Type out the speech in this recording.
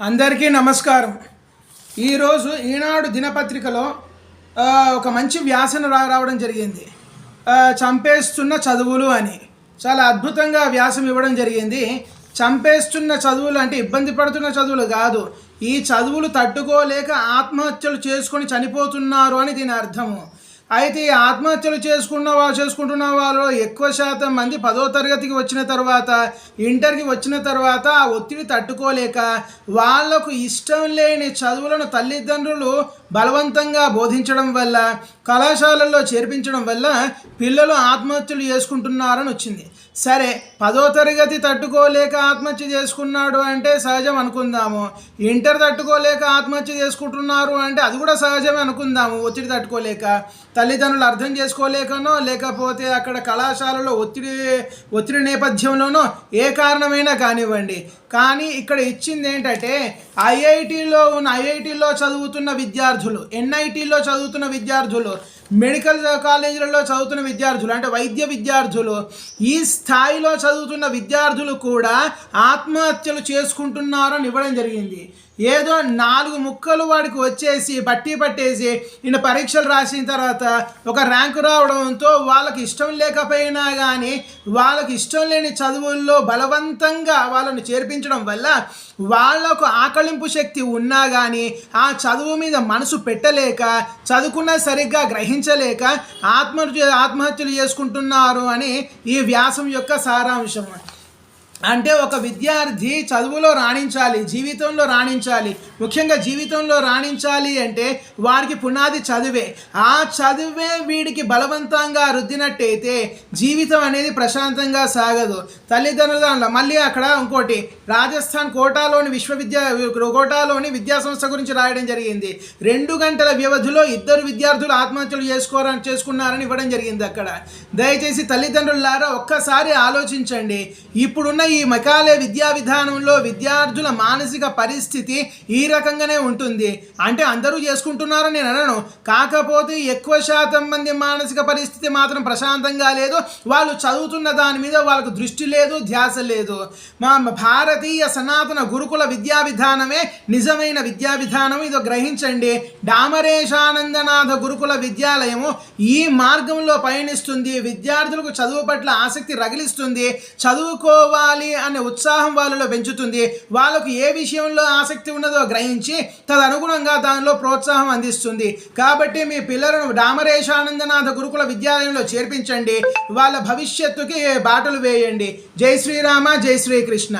అందరికీ నమస్కారం. ఈరోజు ఈనాడు దినపత్రికలో ఒక మంచి వ్యాసన రావడం జరిగింది. చంపేస్తున్న చదువులు అని చాలా అద్భుతంగా వ్యాసం ఇవ్వడం జరిగింది. చంపేస్తున్న చదువులు అంటే ఇబ్బంది పడుతున్న చదువులు కాదు, ఈ చదువులు తట్టుకోలేక ఆత్మహత్యలు చేసుకొని చనిపోతున్నారు అని దీని అర్థము. అయితే ఈ ఆత్మహత్యలు చేసుకుంటున్న వాళ్ళు ఎక్కువ శాతం మంది 10వ తరగతికి వచ్చిన తర్వాత, ఇంటర్కి వచ్చిన తర్వాత ఆ ఒత్తిడి తట్టుకోలేక వాళ్లకు ఇష్టం లేని చదువులను తల్లిదండ్రులు బలవంతంగా బోధించడం వల్ల, కళాశాలల్లో చేర్పించడం వల్ల పిల్లలు ఆత్మహత్యలు చేసుకుంటున్నారని వచ్చింది. సరే, 10వ తరగతి తట్టుకోలేక ఆత్మహత్య చేసుకున్నాడు అంటే సహజం అనుకుందాము. ఇంటర్ తట్టుకోలేక ఆత్మహత్య చేసుకుంటున్నారు అంటే అది కూడా సహజమే అనుకుందాము. ఒత్తిడి తట్టుకోలేక, తల్లిదండ్రులు అర్థం చేసుకోలేకనో, లేకపోతే అక్కడ కళాశాలలో ఒత్తిడి నేపథ్యంలోనో ఏ కారణమైనా కానివ్వండి. కానీ ఇక్కడ ఇచ్చింది ఏంటంటే ఐఐటీలో చదువుతున్న విద్యార్థులు, ఎన్ఐటీలో చదువుతున్న విద్యార్థులు, మెడికల్ కాలేజీలలో చదువుతున్న విద్యార్థులు అంటే వైద్య విద్యార్థులు, ఈ స్థాయిలో చదువుతున్న విద్యార్థులు కూడా ఆత్మహత్యలు చేసుకుంటున్నారని ఇవ్వడం జరిగింది. ఏదో 4 ముక్కలు వాడికి వచ్చేసి బట్టి పట్టేసి ఈయన పరీక్షలు రాసిన తర్వాత ఒక ర్యాంకు రావడంతో వాళ్ళకి ఇష్టం లేకపోయినా కానీ వాళ్ళకి ఇష్టం లేని చదువుల్లో బలవంతంగా వాళ్ళని చేర్పించడం వల్ల వాళ్లకు ఆకళింపు శక్తి ఉన్నా కానీ ఆ చదువు మీద మనసు పెట్టలేక, చదువుకున్న సరిగ్గా గ్రహించలేక ఆత్మహత్యలు చేసుకుంటున్నారు అని ఈ వ్యాసం యొక్క సారాంశం. అంటే ఒక విద్యార్థి చదువులో రాణించాలి, జీవితంలో రాణించాలి. ముఖ్యంగా జీవితంలో రాణించాలి అంటే వాడికి పునాది చదివే. ఆ చదివే వీడికి బలవంతంగా రుద్దినట్టయితే జీవితం అనేది ప్రశాంతంగా సాగదు. తల్లిదండ్రుల మళ్ళీ అక్కడ ఇంకోటి, రాజస్థాన్ కోటాలోని కోటాలోని విద్యాసంస్థ గురించి రాయడం జరిగింది. 2 గంటల వ్యవధిలో 2 విద్యార్థులు ఆత్మహత్యలు చేసుకున్నారని ఇవ్వడం జరిగింది. అక్కడ దయచేసి తల్లిదండ్రులారా ఒక్కసారి ఆలోచించండి. ఇప్పుడున్న ఈ మెకాలే విద్యా విధానంలో విద్యార్థుల మానసిక పరిస్థితి ఈ రకంగానే ఉంటుంది. అంటే అందరూ చేసుకుంటున్నారని నేను అనను, కాకపోతే ఎక్కువ శాతం మంది మానసిక పరిస్థితి మాత్రం ప్రశాంతంగా లేదు. వాళ్ళు చదువుతున్న దాని మీద వాళ్ళకు దృష్టి లేదు, ధ్యాస లేదు. మా భారతీయ సనాతన గురుకుల విద్యా విధానమే నిజమైన విద్యా విధానం. ఇదో గ్రహించండి. డామరేశానందనాథ గురుకుల విద్యాలయము ఈ మార్గంలో పయనిస్తుంది. విద్యార్థులకు చదువు పట్ల ఆసక్తి రగిలిస్తుంది, చదువుకోవాలి అనే ఉత్సాహం వాళ్ళలో పెంచుతుంది. వాళ్ళకు ఏ విషయంలో ఆసక్తి ఉన్నదో గ్రహించి తదనుగుణంగా దానిలో ప్రోత్సాహం అందిస్తుంది. కాబట్టి మీ పిల్లలను డామరేశానందనాథ గురుకుల విద్యాలయంలో చేర్పించండి, వాళ్ళ భవిష్యత్తుకి బాటలు వేయండి. జై శ్రీరామ, జై శ్రీకృష్ణ.